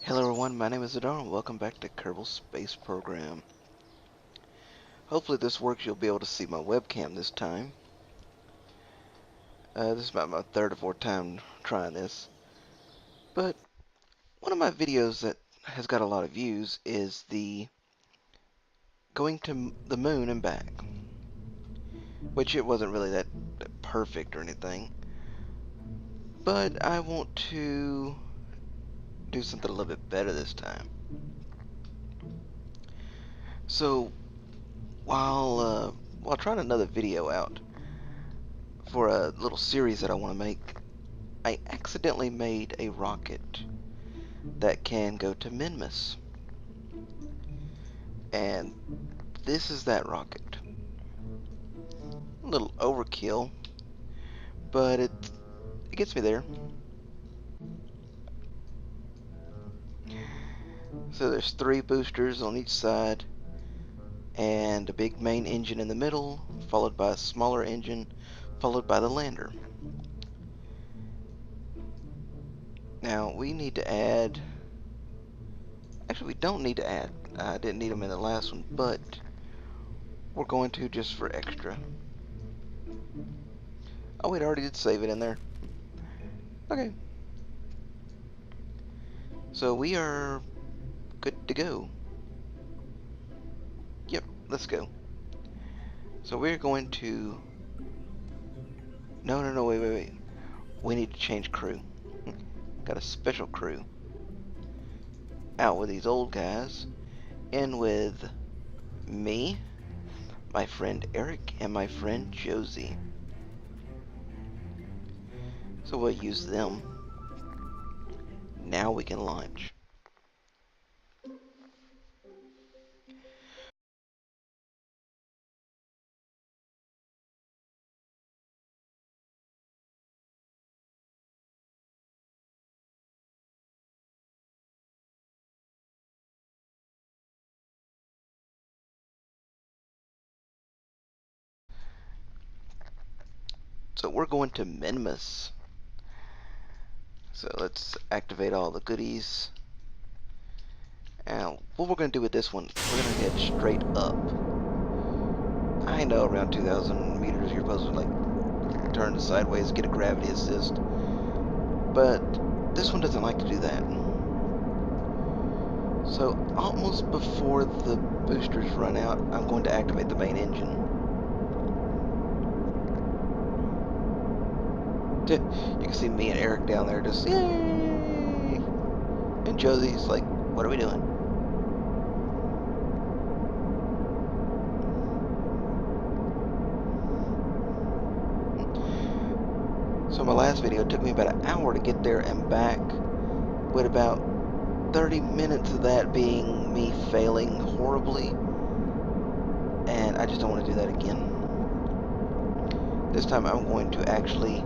Hello everyone, my name is Adar and welcome back to Kerbal Space Program. Hopefully this works, you'll be able to see my webcam this time. This is about my third or fourth time trying this. But one of my videos that has got a lot of views is the going to the moon and back. Which it wasn't really that perfect or anything. But I want to do something a little bit better this time. So while trying another video out for a little series that I want to make, I accidentally made a rocket that can go to Minmus. And this is that rocket. A little overkill, but it gets me there. So there's 3 boosters on each side, and a big main engine in the middle, followed by a smaller engine, followed by the lander. Now we need to add, actually we don't need to add, I didn't need them in the last one, but we're going to just for extra. Oh wait, I already did save it in there. Okay. So we are good to go. Yep, let's go. So we're going to... No, wait. We need to change crew. Got a special crew. Out with these old guys. In with me, my friend Eric, and my friend Josie. So we'll use them. Now we can launch. So we're going to Minmus. So let's activate all the goodies. Now, what we're going to do with this one, we're going to head straight up. I know around 2,000 meters you're supposed to like turn sideways, get a gravity assist. But this one doesn't like to do that. So almost before the boosters run out, I'm going to activate the main engine. You can see me and Eric down there just, yay! And Josie's like, what are we doing? So my last video took me about an hour to get there and back, with about 30 minutes of that being me failing horribly, and I just don't want to do that again. This time I'm going to actually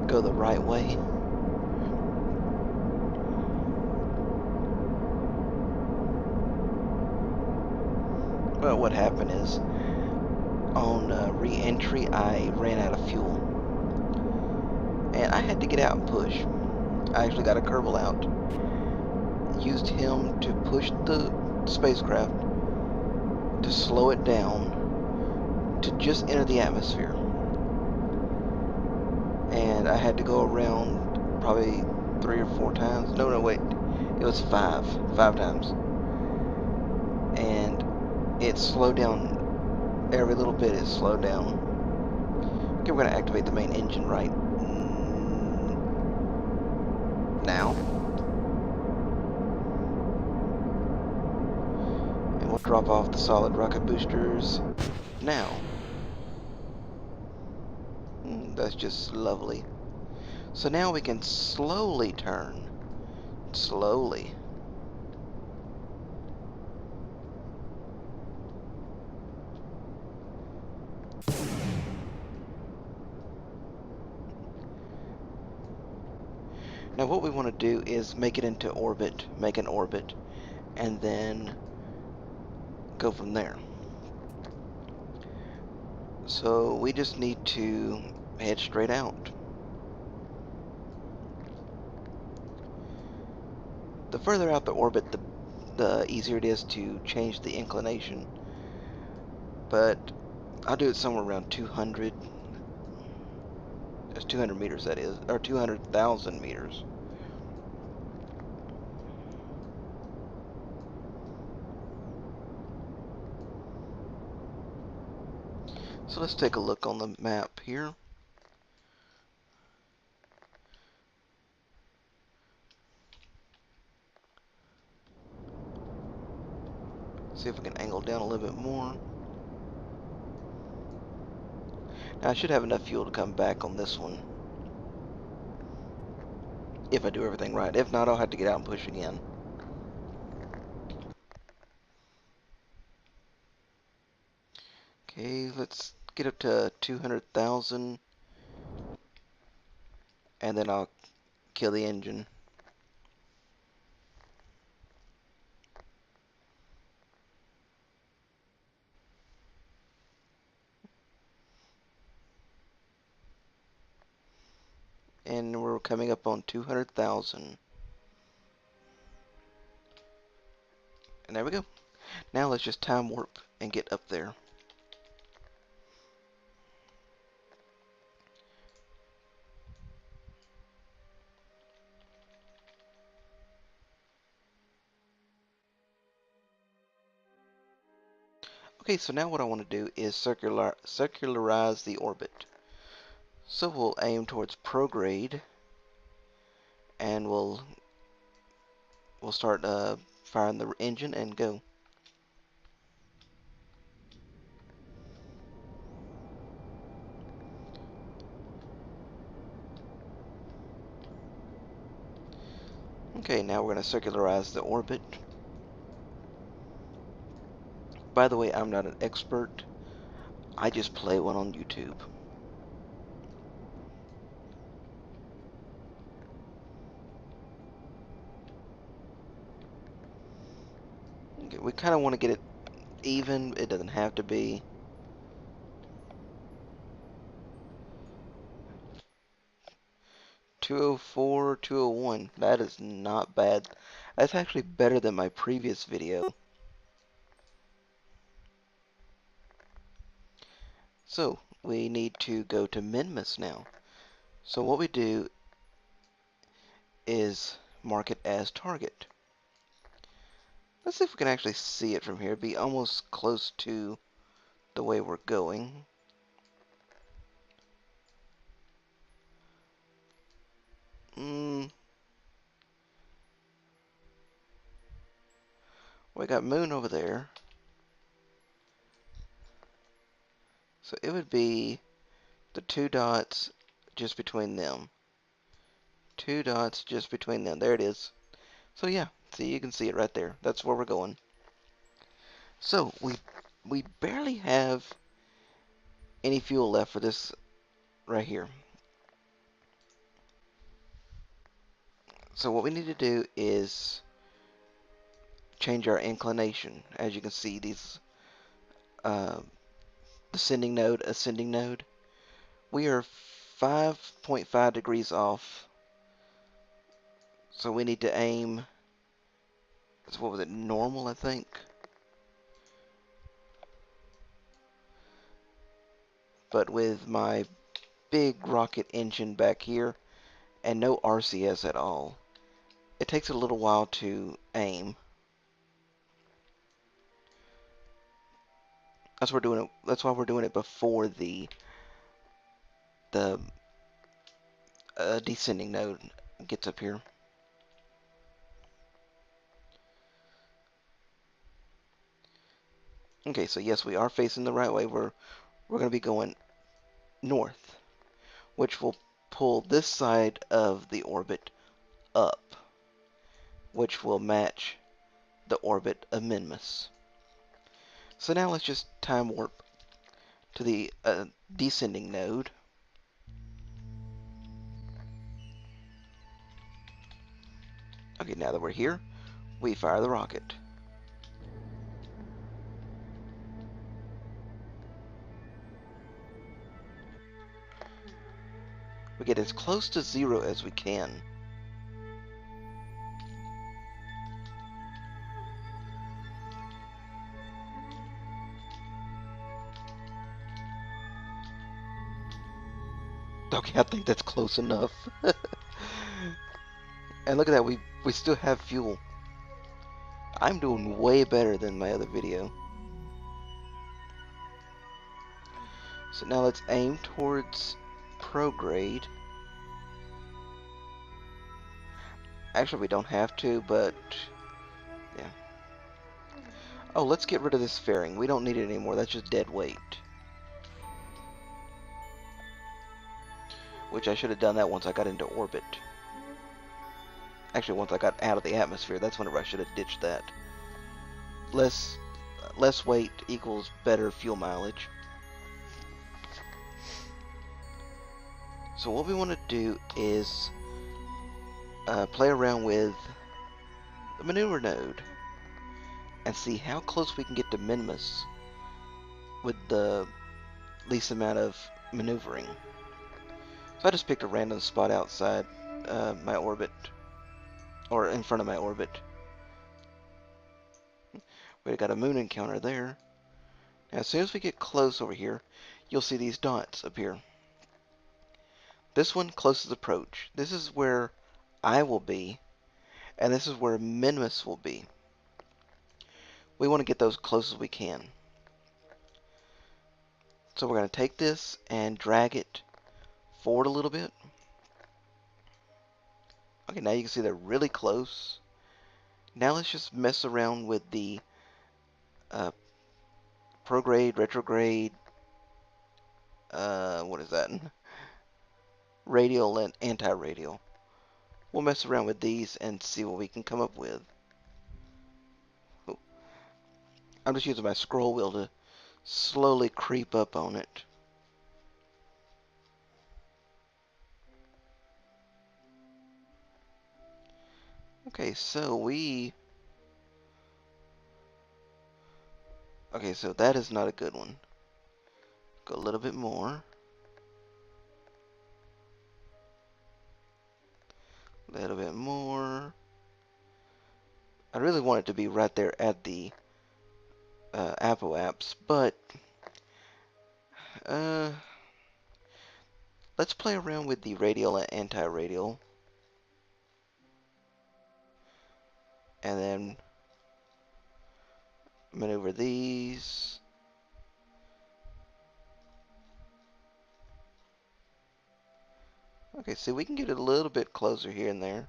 go the right way. Well, what happened is, on re-entry, I ran out of fuel. And I had to get out and push. I actually got a Kerbal out. Used him to push the spacecraft to slow it down to just enter the atmosphere. And I had to go around probably 3 or 4 times. No, wait. It was 5 times. And it slowed down every little bit. It slowed down. Okay, we're going to activate the main engine right now. And we'll drop off the solid rocket boosters now. That's just lovely. So now we can slowly turn. Slowly. Now what we want to do is make it into orbit, make an orbit, and then go from there. So we just need to head straight out. The further out the orbit, the easier it is to change the inclination. But I'll do it somewhere around 200. That's 200 meters, that is, or 200,000 meters. So let's take a look on the map here. See if we can angle down a little bit more. Now I should have enough fuel to come back on this one, if I do everything right. If not, I'll have to get out and push again. Okay, let's get up to 200,000, and then I'll kill the engine. And we're coming up on 200,000. And there we go. Now let's just time warp and get up there. Okay, so now what I want to do is circularize the orbit. So we'll aim towards prograde, and we'll start firing the engine and go. Okay, now we're going to circularize the orbit. By the way, I'm not an expert. I just play one on YouTube. Okay, we kind of want to get it even. It doesn't have to be. "204, 201. That is not bad. That's actually better than my previous video. So, we need to go to Minmus now. So what we do is mark it as target. Let's see if we can actually see it from here. It'd be almost close to the way we're going. We got moon over there. So it would be the two dots just between them. Two dots just between them. There it is. So yeah, see, you can see it right there. That's where we're going. So we barely have any fuel left for this right here. So what we need to do is change our inclination. As you can see, these descending node, ascending node. We are 5.5 degrees off. So we need to aim, so what was it, normal, I think? But with my big rocket engine back here and no RCS at all, it takes a little while to aim. That's why we're doing it before the descending node gets up here. Okay, so yes, we are facing the right way. We're going to be going north, which will pull this side of the orbit up, which will match the orbit of Minmus. So now let's just time warp to the descending node. Okay, now that we're here, we fire the rocket. We get as close to zero as we can. Okay, I think that's close enough. And look at that, we still have fuel. I'm doing way better than my other video. So now let's aim towards prograde. Actually, we don't have to, but yeah. Oh, let's get rid of this fairing. We don't need it anymore. That's just dead weight. Which I should have done that once I got into orbit. Actually, once I got out of the atmosphere, that's whenever I should have ditched that. Less, less weight equals better fuel mileage. So what we want to do is play around with the maneuver node and see how close we can get to Minmus with the least amount of maneuvering. So I just picked a random spot outside my orbit, or in front of my orbit. We got a moon encounter there. Now, as soon as we get close over here, you'll see these dots appear. This one, closest approach. This is where I will be, and this is where Minmus will be. We want to get those close as we can. So we're going to take this and drag it forward a little bit. Okay, now you can see they're really close. Now let's just mess around with the prograde, retrograde, what is that? Radial and anti-radial. We'll mess around with these and see what we can come up with. Oh, I'm just using my scroll wheel to slowly creep up on it. Okay, so okay, so that is not a good one. Go a little bit more. A little bit more. I really want it to be right there at the apoapse, but uh, let's play around with the radial and anti-radial, and then maneuver these. Okay, so we can get it a little bit closer here and there.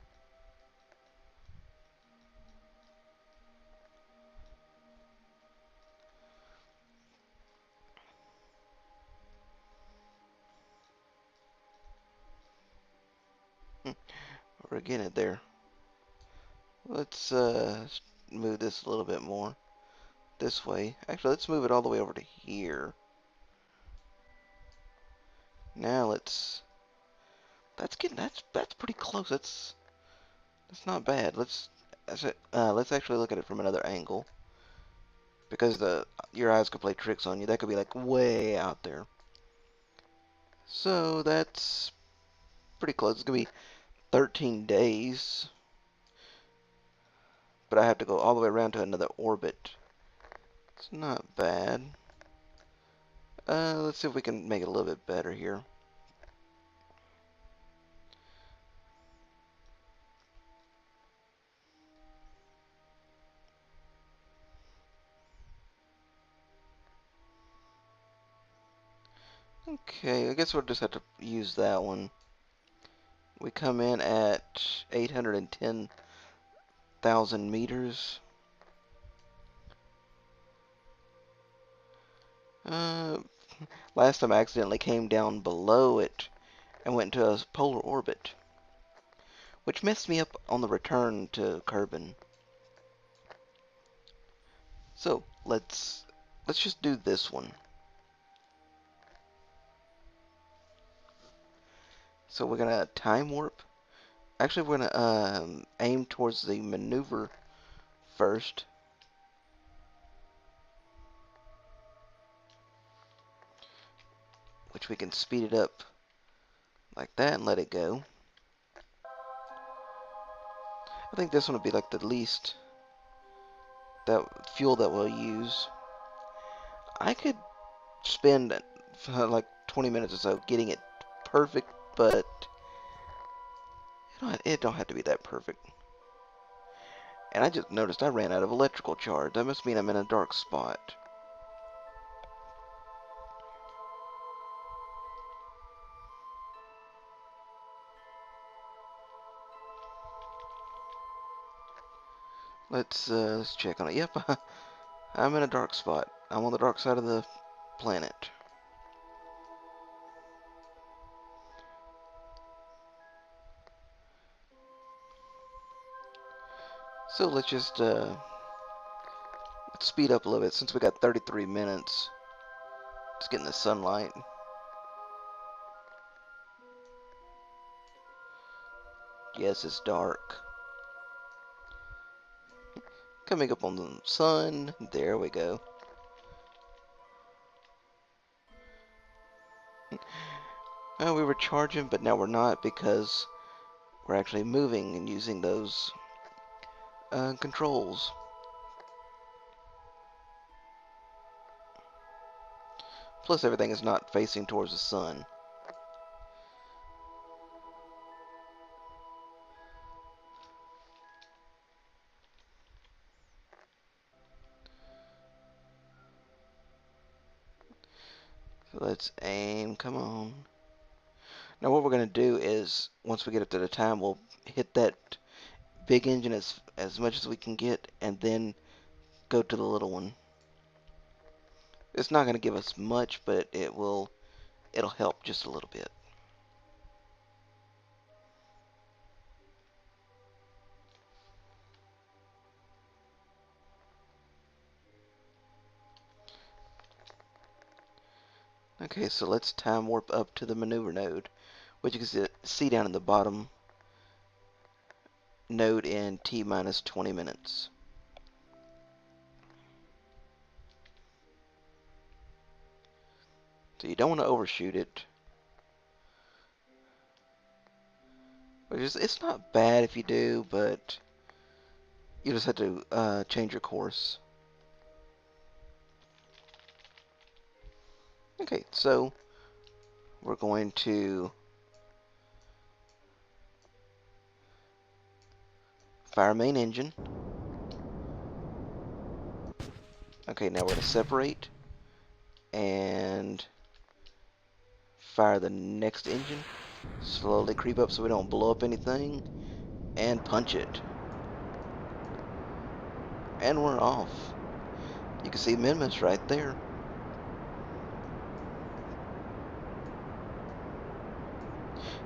We're getting it there. Let's move this a little bit more this way. Actually, let's move it all the way over to here. Now that's pretty close. That's not bad. Let's actually look at it from another angle, because your eyes could play tricks on you. That could be like way out there. So that's pretty close. It's gonna be 13 days, but I have to go all the way around to another orbit. It's not bad. Let's see if we can make it a little bit better here. Okay, I guess we'll just have to use that one. We come in at 810,000 meters. Uh, Last time I accidentally came down below it and went into a polar orbit, which messed me up on the return to Kerbal. So let's just do this one. So we're gonna time warp. Actually, we're gonna aim towards the maneuver first. Which we can speed it up like that and let it go. I think this one will be like the least that fuel that we'll use. I could spend like 20 minutes or so getting it perfect but it don't have to be that perfect. And I just noticed I ran out of electrical charge. That must mean I'm in a dark spot. Let's check on it. Yep, I'm in a dark spot. I'm on the dark side of the planet. So let's just let's speed up a little bit since we got 33 minutes. Let's get in the sunlight. Yes, it's dark. Coming up on the sun. There we go. We were charging, but now we're not because we're actually moving and using those controls. Plus everything is not facing towards the sun. So let's aim, come on. Now what we're going to do is, once we get up to the time, we'll hit that big engine as much as we can get, and then go to the little one. It's not going to give us much, but it'll help just a little bit. Okay, so let's time warp up to the maneuver node, which you can see down in the bottom node in T minus 20 minutes. So you don't want to overshoot it. It's not bad if you do, but you just have to change your course. Okay, so we're going to fire main engine. Okay, now we're going to separate and fire the next engine. Slowly creep up so we don't blow up anything, and punch it. And we're off. You can see Minmus right there.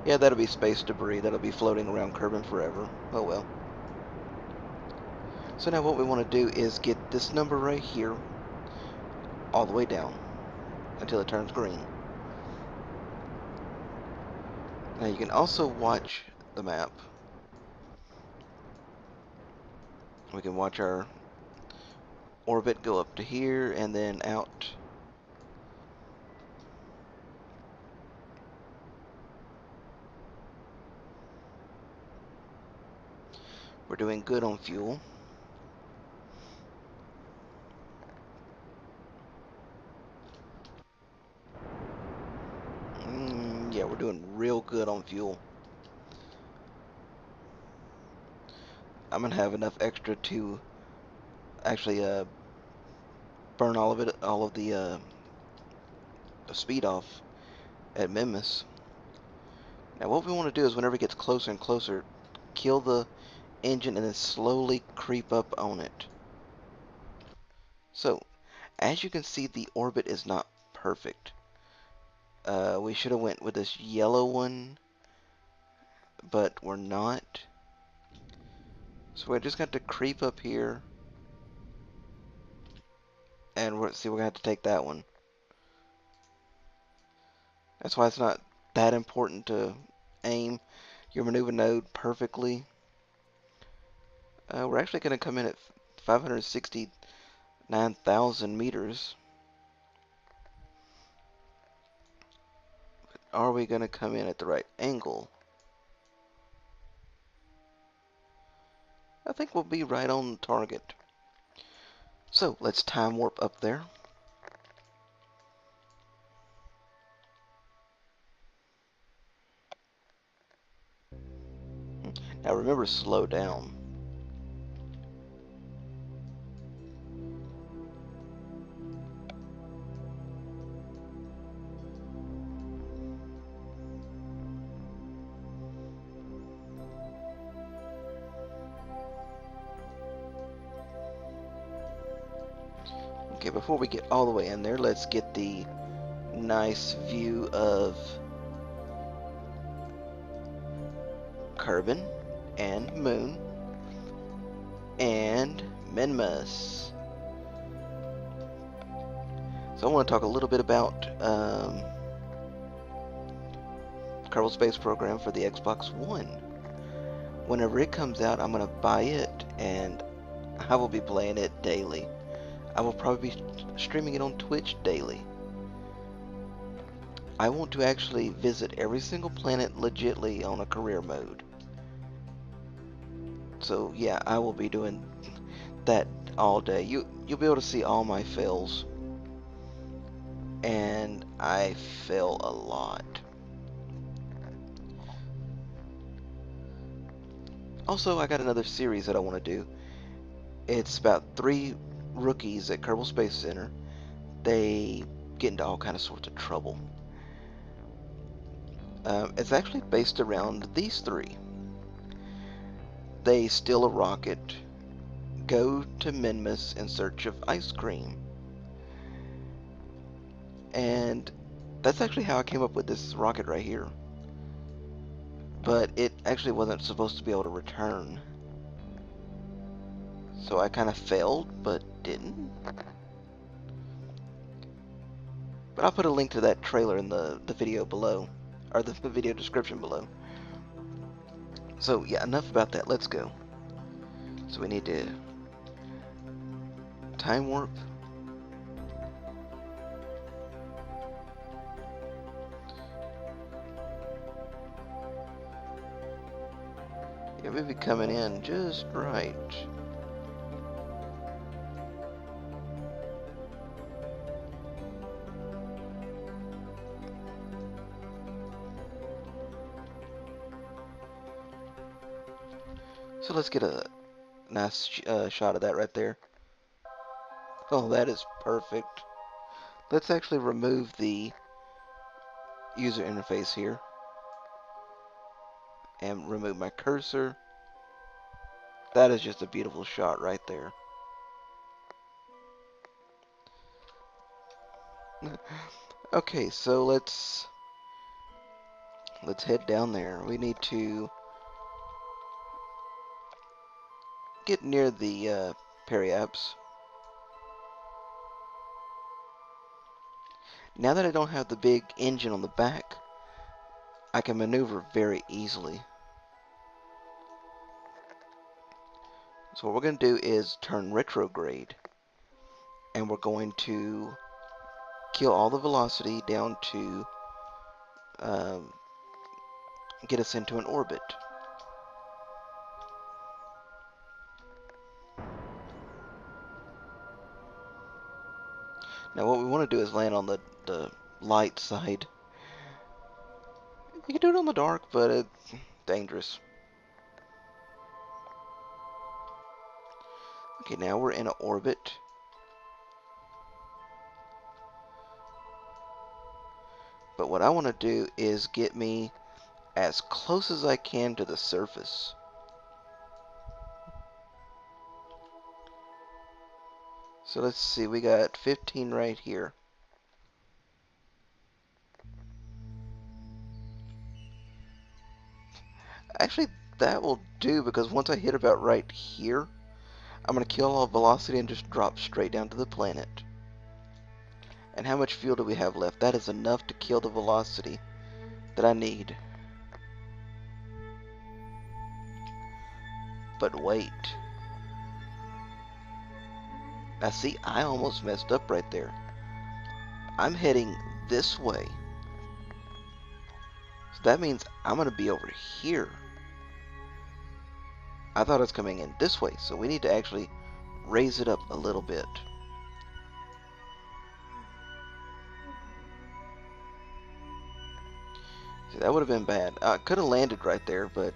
Yeah, that'll be space debris. That'll be floating around Kerbal forever. Oh well. So now what we want to do is get this number right here all the way down until it turns green. Now you can also watch the map. We can watch our orbit go up to here and then out. We're doing good on fuel. Yeah, we're doing real good on fuel. I'm gonna have enough extra to actually burn all of it, all of the speed off at Minmus. Now what we want to do is whenever it gets closer and closer, kill the engine and then slowly creep up on it. So, as you can see, the orbit is not perfect. We should have went with this yellow one, but we're not. So we're just going to creep up here, and we're going to have to take that one. That's why it's not that important to aim your maneuver node perfectly. We're actually going to come in at 569,000 meters. Are we going to come in at the right angle? I think we'll be right on target. So let's time warp up there. Now remember, slow down. Okay, before we get all the way in there, let's get the nice view of Kerbal and Moon and Minmus. So I want to talk a little bit about Kerbal Space Program for the Xbox One. Whenever it comes out, I'm going to buy it and I will be playing it daily. I will probably be streaming it on Twitch daily. I want to actually visit every single planet legitly on a career mode. So yeah, I will be doing that all day. You'll be able to see all my fails. And I fail a lot. Also, I got another series that I want to do. It's about 3 rookies at Kerbal Space Center. They get into all kind of sorts of trouble. It's actually based around these 3. They steal a rocket, go to Minmus in search of ice cream. And that's actually how I came up with this rocket right here. But it actually wasn't supposed to be able to return. So I kind of failed, but didn't. But I'll put a link to that trailer in the video below, or the video description below. So yeah, enough about that. Let's go. So we need to time warp. Yeah, we'll be coming in just right. So let's get a nice shot of that right there. Oh, that is perfect. Let's actually remove the user interface here and remove my cursor. That is just a beautiful shot right there. Okay, so let's head down there. We need to get near the periapse. Now that I don't have the big engine on the back, I can maneuver very easily. So what we're going to do is turn retrograde, and we're going to kill all the velocity down to um, get us into an orbit. Now what we want to do is land on the light side. You can do it on the dark, but it's dangerous. Okay, now we're in an orbit. But what I want to do is get me as close as I can to the surface. So let's see, we got 15 right here. Actually, that will do, because once I hit about right here, I'm going to kill all velocity and just drop straight down to the planet. And how much fuel do we have left? That is enough to kill the velocity that I need. But wait. Now see, I almost messed up right there. I'm heading this way. So that means I'm going to be over here. I thought it was coming in this way, so we need to actually raise it up a little bit. See, that would have been bad. I could have landed right there, but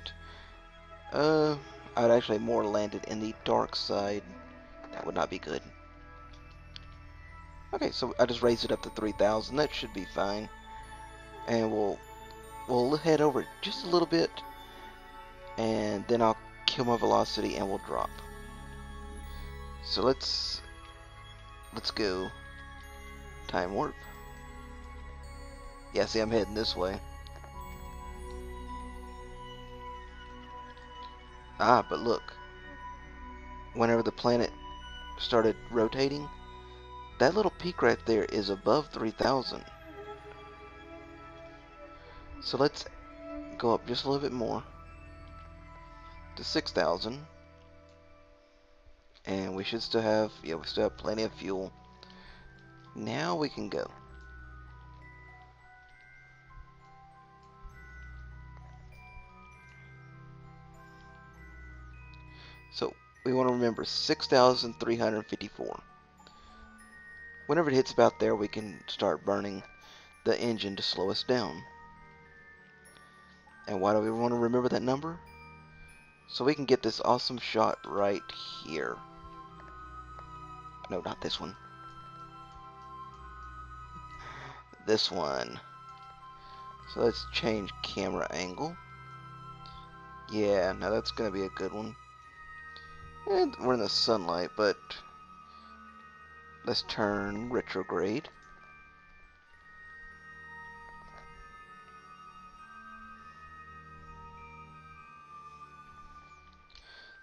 Uh, I'd actually more landed in the dark side. That would not be good. Okay, so I just raised it up to 3,000. That should be fine. And we'll head over just a little bit, and then I'll kill my velocity and we'll drop. So let's go time warp. Yeah, see, I'm heading this way. Ah, but look, whenever the planet started rotating, that little peak right there is above 3,000. So let's go up just a little bit more to 6,000, and we should still have, yeah, we still have plenty of fuel. Now we can go. So we want to remember 6,354. Whenever it hits about there, we can start burning the engine to slow us down. And why do we want to remember that number? So we can get this awesome shot right here. No, not this one. This one. So let's change camera angle. Yeah, now that's going to be a good one. And we're in the sunlight, but let's turn retrograde.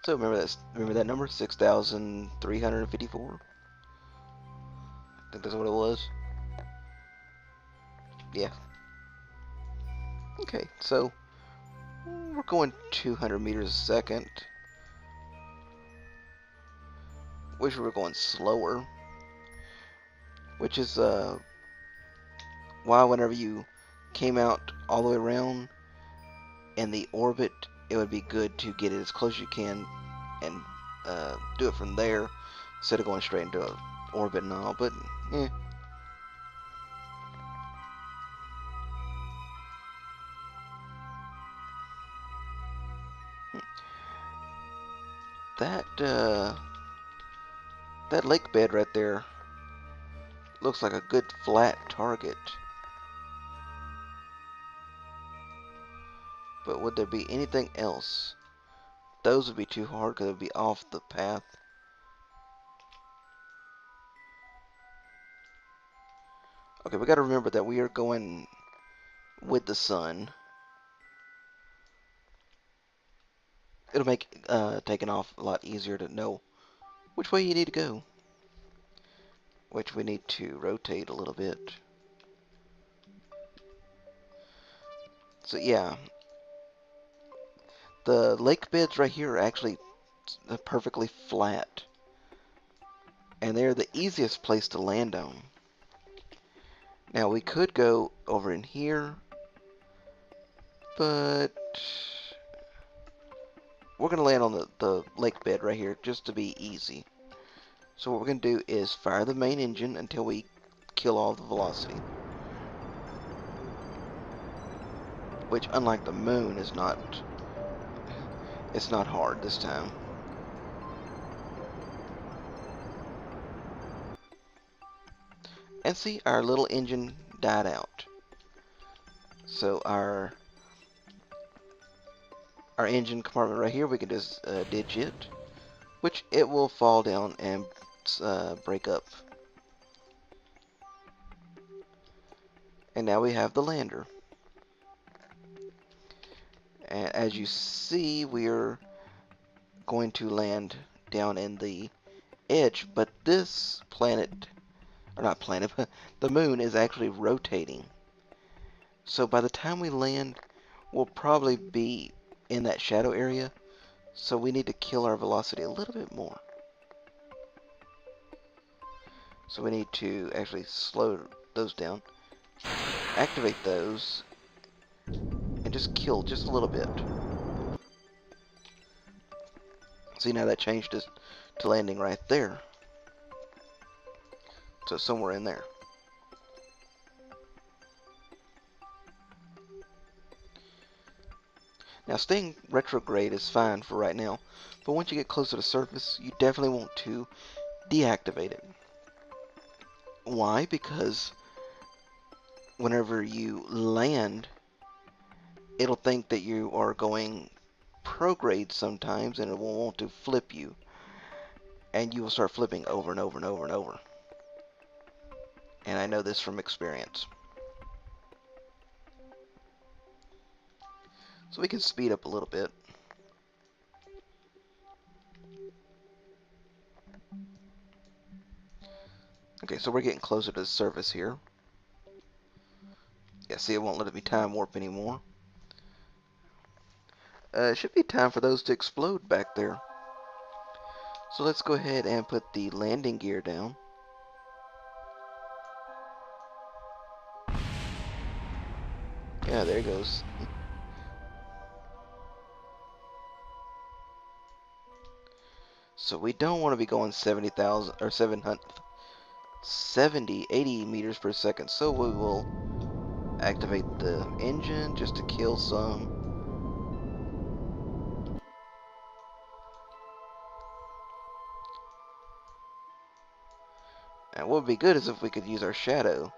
So remember that number, 6,354. I think that's what it was. Yeah. Okay, so we're going 200 meters a second. Wish we were going slower. Which is why whenever you came out all the way around in the orbit, it would be good to get it as close as you can and do it from there instead of going straight into an orbit and all. But yeah. That that lake bed right there looks like a good flat target. But would there be anything else? Those would be too hard because it would be off the path. Okay, we got to remember that we are going with the sun. It'll make taking off a lot easier to know which way you need to go. Which we need to rotate a little bit. So yeah, the lake beds right here are actually perfectly flat. And they're the easiest place to land on. Now we could go over in here, but we're going to land on the lake bed right here just to be easy. So what we're going to do is fire the main engine until we kill all the velocity. Which, unlike the moon, is not, it's not hard this time. And see, our little engine died out. So our engine compartment right here, we can just ditch it, which it will fall down and break up. And now we have the lander. And as you see, we're going to land down in the edge, but this planet, or not planet, but the moon is actually rotating. So by the time we land, we'll probably be in that shadow area, so we need to kill our velocity a little bit more. So we need to actually slow those down, activate those, and just kill just a little bit. See, now that changed us to landing right there. So somewhere in there. Now, staying retrograde is fine for right now, but once you get close to the surface, you definitely want to deactivate it. Why? Because whenever you land, it'll think that you are going prograde sometimes, and it will want to flip you, and you will start flipping over and over and over and over. And I know this from experience. So we can speed up a little bit. Okay, so we're getting closer to the surface here. Yeah, see, it won't let me time warp anymore. It should be time for those to explode back there. So let's go ahead and put the landing gear down. Yeah, there it goes. So we don't want to be going 70,000 or 700, 70, 80 meters per second. So we will activate the engine just to kill some. And what would be good is if we could use our shadow.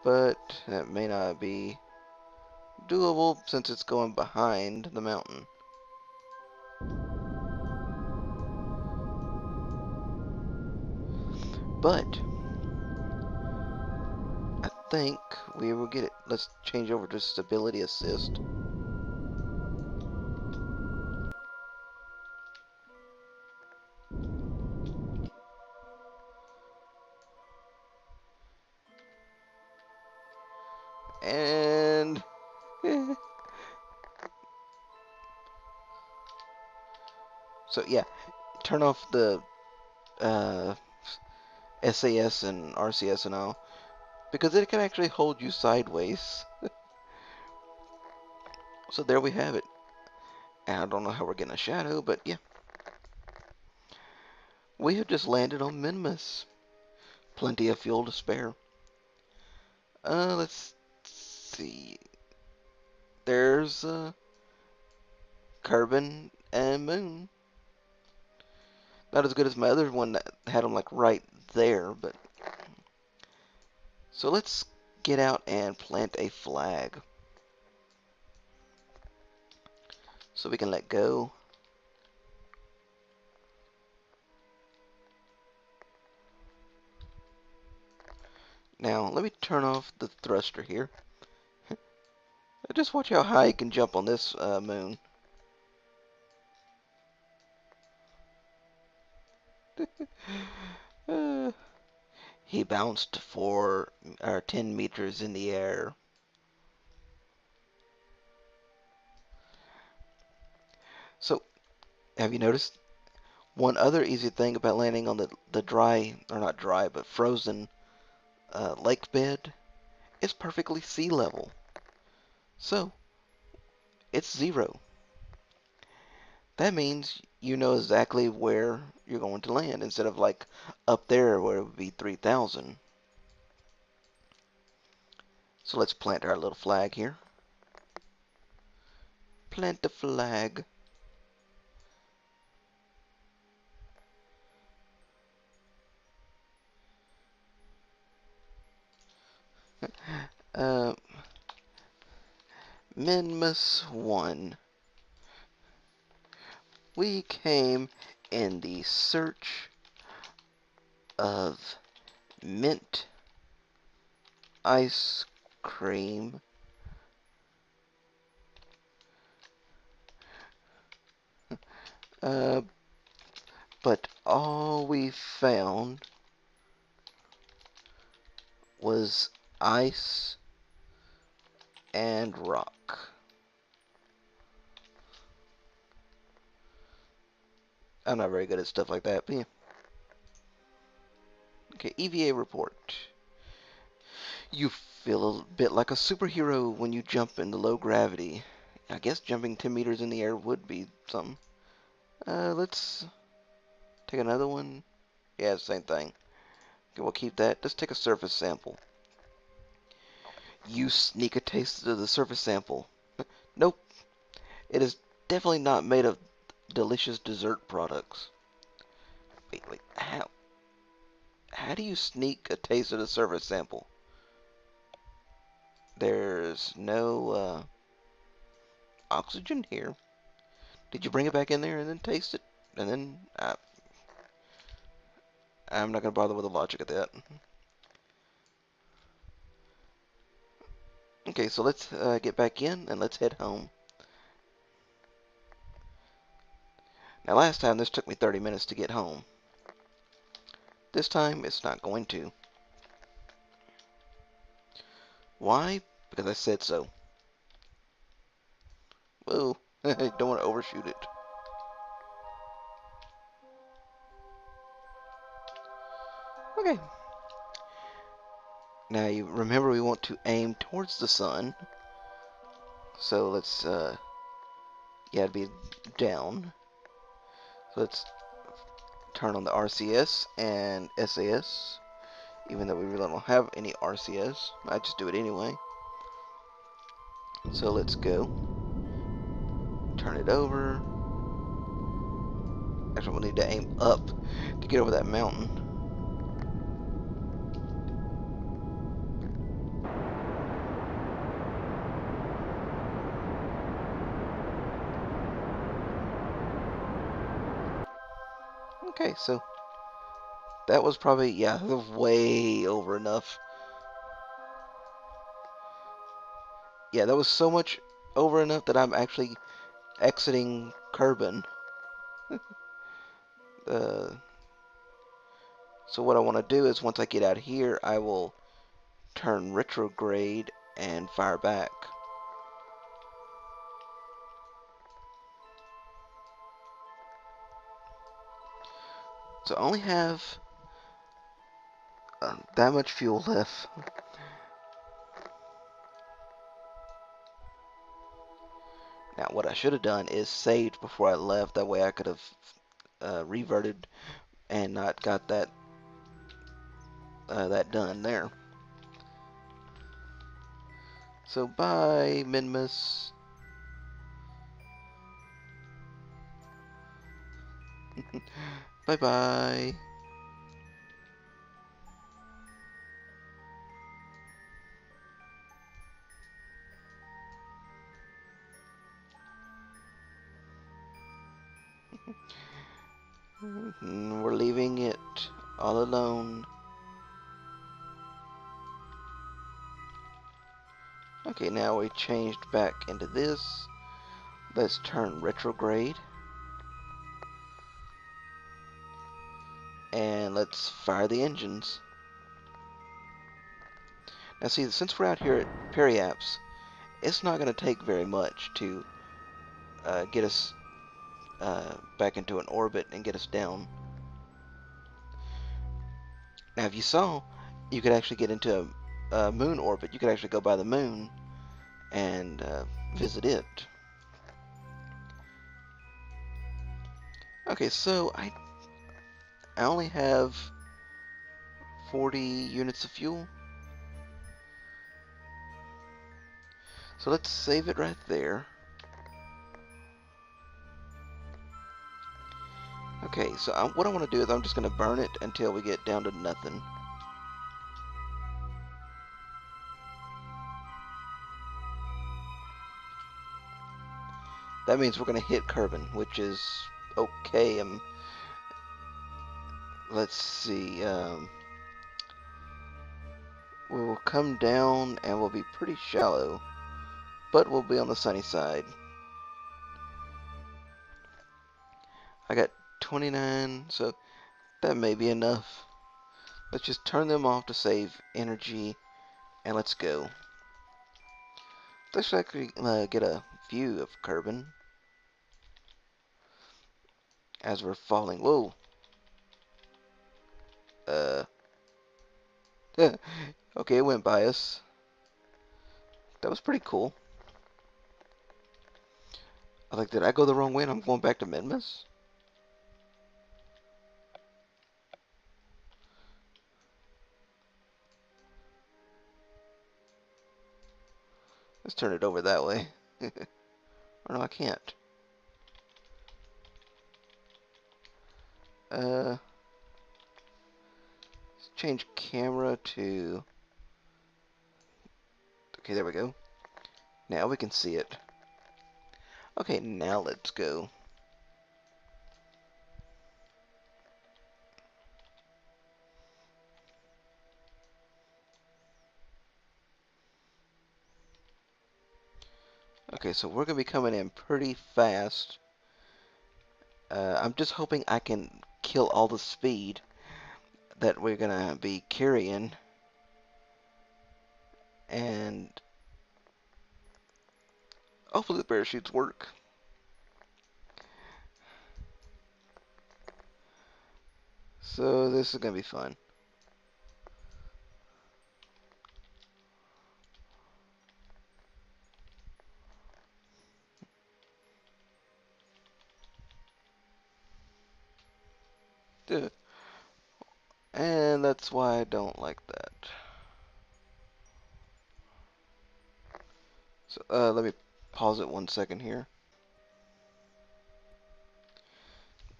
But that may not be doable since it's going behind the mountain. But I think we will get it. Let's change over to stability assist. And so yeah, turn off the uh, SAS and RCS and all, because it can actually hold you sideways. So there we have it. And I don't know how we're getting a shadow, but yeah. We have just landed on Minmus. Plenty of fuel to spare. Let's see. There's Kerbal and Moon. Not as good as my other one that had them like right there, but so let's get out and plant a flag so we can let go. Now let me turn off the thruster here. Just watch how high you can jump on this moon. uh, he bounced for 10 meters in the air. So have you noticed one other easy thing about landing on the dry, or not dry, but frozen lake bed? It's perfectly sea level. So it's zero. That means you know exactly where you're going to land instead of like up there where it would be 3,000. So let's plant our little flag here. Plant the flag. Uh, Minmus 1. We came in the search of mint ice cream. Uh, but all we found was ice and rock. I'm not very good at stuff like that, but yeah. Okay, EVA report. You feel a bit like a superhero when you jump into low gravity. I guess jumping 10 meters in the air would be something. Let's take another one. Yeah, same thing. Okay, we'll keep that. Let's take a surface sample. You sneak a taste of the surface sample. Nope, it is definitely not made of delicious dessert products. Wait, how do you sneak a taste of the surface sample? There's no oxygen here. Did you bring it back in there and then taste it? And then I'm not gonna bother with the logic of that. Okay, so let's get back in and let's head home. Now last time this took me 30 minutes to get home. This time it's not going to. Why? Because I said so. Whoa, don't want to overshoot it. Okay. Now you remember we want to aim towards the sun. So let's, it'd be down. So let's turn on the RCS and SAS. Even though we really don't have any RCS, I just do it anyway. So let's go. Turn it over. Actually, we'll need to aim up to get over that mountain. Okay, so that was probably, yeah, way over enough. Yeah, that was so much over enough that I'm actually exiting Kerbal. So what I want to do is once I get out here, I will turn retrograde and fire back. So I only have that much fuel left. Now what I should have done is saved before I left. That way I could have reverted and not got that done there. So bye, Minmus. Bye bye. We're leaving it all alone. Okay, now we changed back into this. Let's turn retrograde. And let's fire the engines. Now see, since we're out here at Periaps, it's not going to take very much to get us back into an orbit and get us down. Now if you saw, you could actually get into a moon orbit. You could actually go by the moon and visit it. Okay, so I only have 40 units of fuel. So let's save it right there. Okay, so what I want to do is I'm just going to burn it until we get down to nothing. That means we're going to hit Kerbal, which is okay. Let's see. We will come down and we'll be pretty shallow, but we'll be on the sunny side. I got 29, so that may be enough. Let's just turn them off to save energy, and let's go. Let's actually get a view of Kerbal as we're falling. Whoa. Okay, it went by us. That was pretty cool. I was like, did I go the wrong way and I'm going back to Minmus? turn it over that way. Or no, I can't. Let's change camera to... Okay, there we go. Now we can see it. Okay, now let's go. Okay, so we're going to be coming in pretty fast. I'm just hoping I can kill all the speed that we're going to be carrying. And hopefully the parachutes work. So this is going to be fun. Duh. And that's why I don't like that. So let me pause it 1 second here.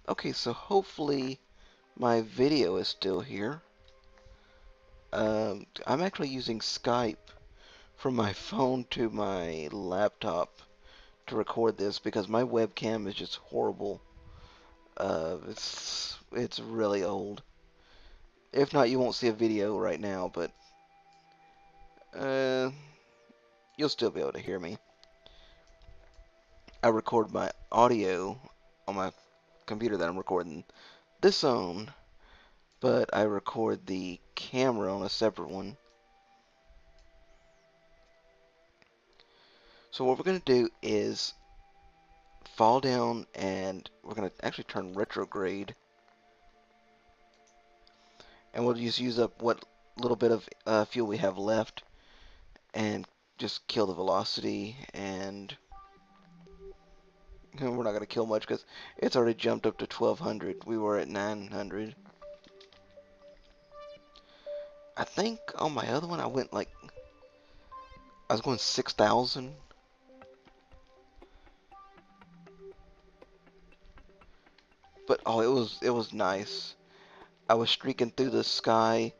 Okay, so hopefully my video is still here. I'm actually using Skype from my phone to my laptop to record this because my webcam is just horrible. It's really old. If not, you won't see a video right now, but uh, you'll still be able to hear me. I record my audio on my computer that I'm recording this on, but I record the camera on a separate one. So what we're going to do is fall down, and we're going to actually turn retrograde, and we'll just use up what little bit of fuel we have left and just kill the velocity. And we're not going to kill much because it's already jumped up to 1200. We were at 900. I think on my other one I went like, I was going 6,000. But oh, it was nice. I was streaking through the sky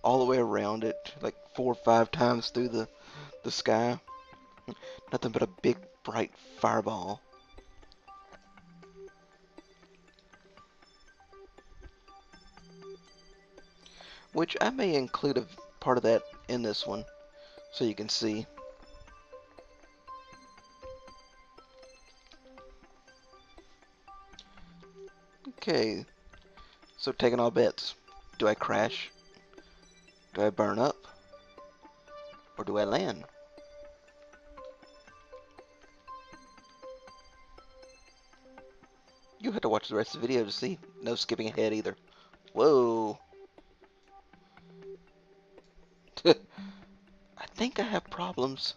all the way around it, like 4 or 5 times through the sky. Nothing but a big bright fireball. Which I may include a part of that in this one, so you can see. Okay, so taking all bets. Do I crash? Do I burn up? Or do I land? You have to watch the rest of the video to see. No skipping ahead either. Whoa. I think I have problems.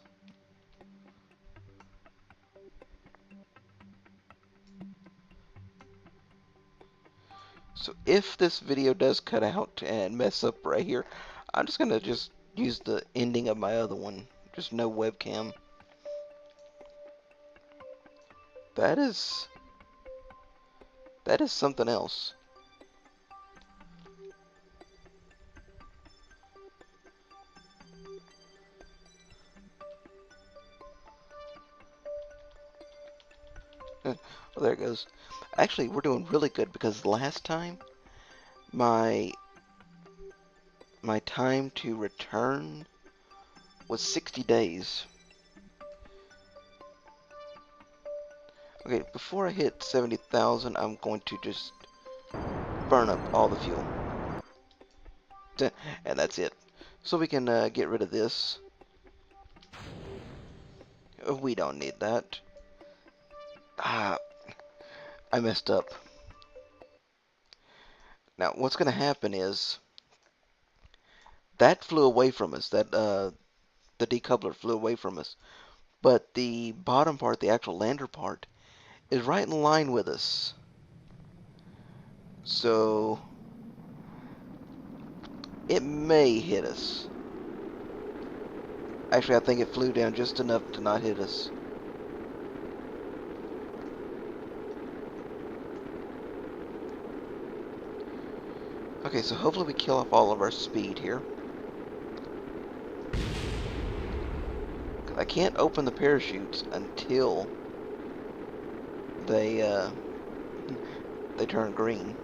So if this video does cut out and mess up right here, I'm just gonna use the ending of my other one. Just no webcam. That is something else. Well, there it goes. Actually, we're doing really good because last time my time to return was 60 days. Okay, before I hit 70,000, I'm going to just burn up all the fuel. And that's it. So we can get rid of this. We don't need that. Ah, I messed up. Now, what's going to happen is that flew away from us. That the decoupler flew away from us. But the bottom part, the actual lander part, is right in line with us. So it may hit us. Actually, I think it flew down just enough to not hit us. Okay, so hopefully we kill off all of our speed here. I can't open the parachutes until they they turn green.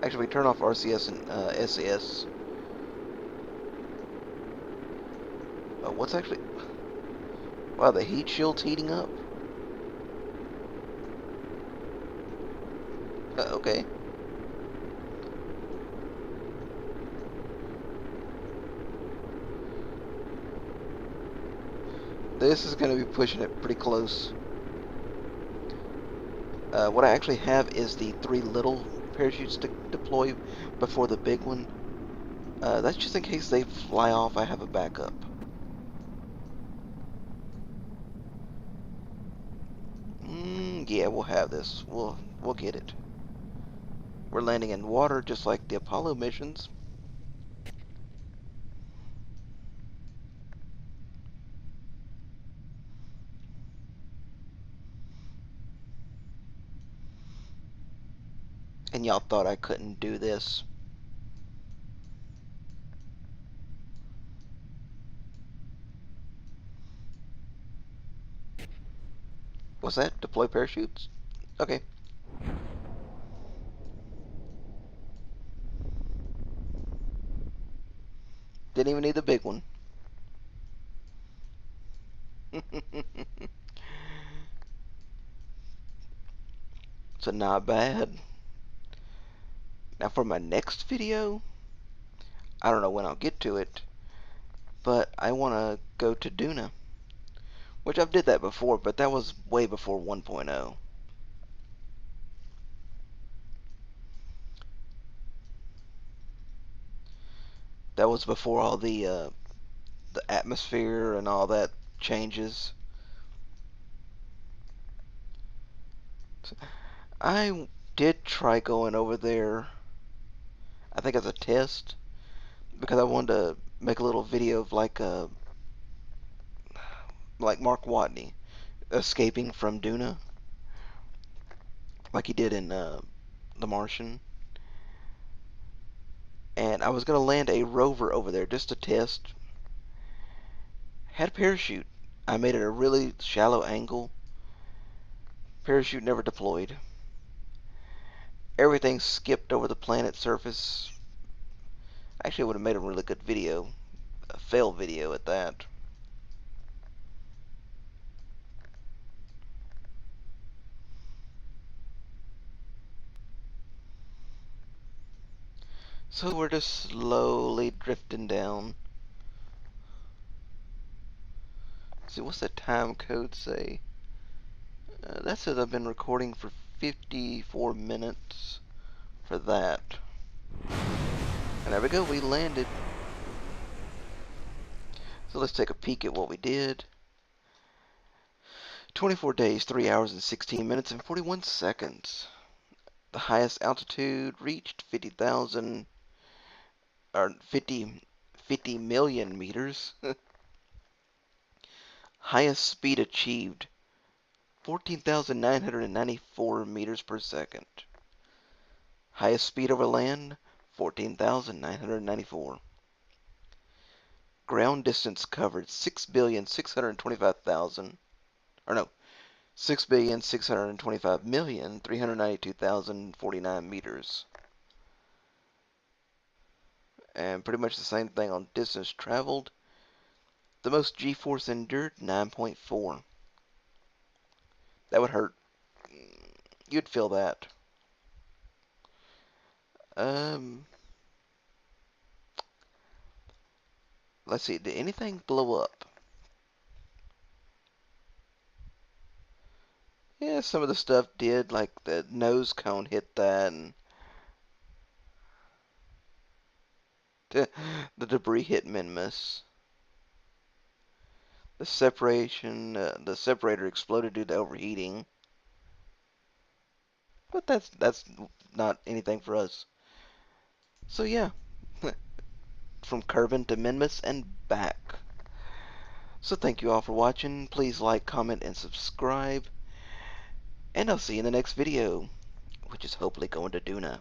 Actually, we turn off RCS and SAS. What's actually... Wow, the heat shield's heating up? Okay. This is going to be pushing it pretty close. What I actually have is the 3 little parachutes to deploy before the big one. That's just in case they fly off, I have a backup. Yeah, we'll have this. We'll get it. We're landing in water just like the Apollo missions. And y'all thought I couldn't do this. What's that? Deploy parachutes? Okay. Didn't even need the big one. So not bad. Now for my next video, I don't know when I'll get to it, but I want to go to Duna. Which I've did that before, but that was way before 1.0. That was before all the atmosphere and all that changes. I did try going over there, I think as a test, because I wanted to make a little video of like Mark Watney escaping from Duna, like he did in The Martian. And I was gonna land a rover over there just to test. Had a parachute. I made it a really shallow angle. Parachute never deployed. Everything skipped over the planet's surface. Actually, it would have made a really good video. A fail video at that. So we're just slowly drifting down. Let's see, what's that time code say? That says I've been recording for 54 minutes for that. And there we go, we landed. So let's take a peek at what we did. 24 days, 3 hours and 16 minutes and 41 seconds. The highest altitude reached 50,000 or 50 million meters. Highest speed achieved 14,994 meters per second. Highest speed over land 14,994. Ground distance covered 6,625,000 or no, 6,625,392,049 meters. And pretty much the same thing on distance traveled. The most G-force endured 9.4. That would hurt. You'd feel that. Um, let's see. Did anything blow up? Yeah, some of the stuff did. Like the nose cone hit that, and the debris hit Minmus. The separator exploded due to overheating. But that's not anything for us. So yeah, from Kerbal to Minmus and back. So thank you all for watching. Please like, comment, and subscribe. And I'll see you in the next video, which is hopefully going to Duna.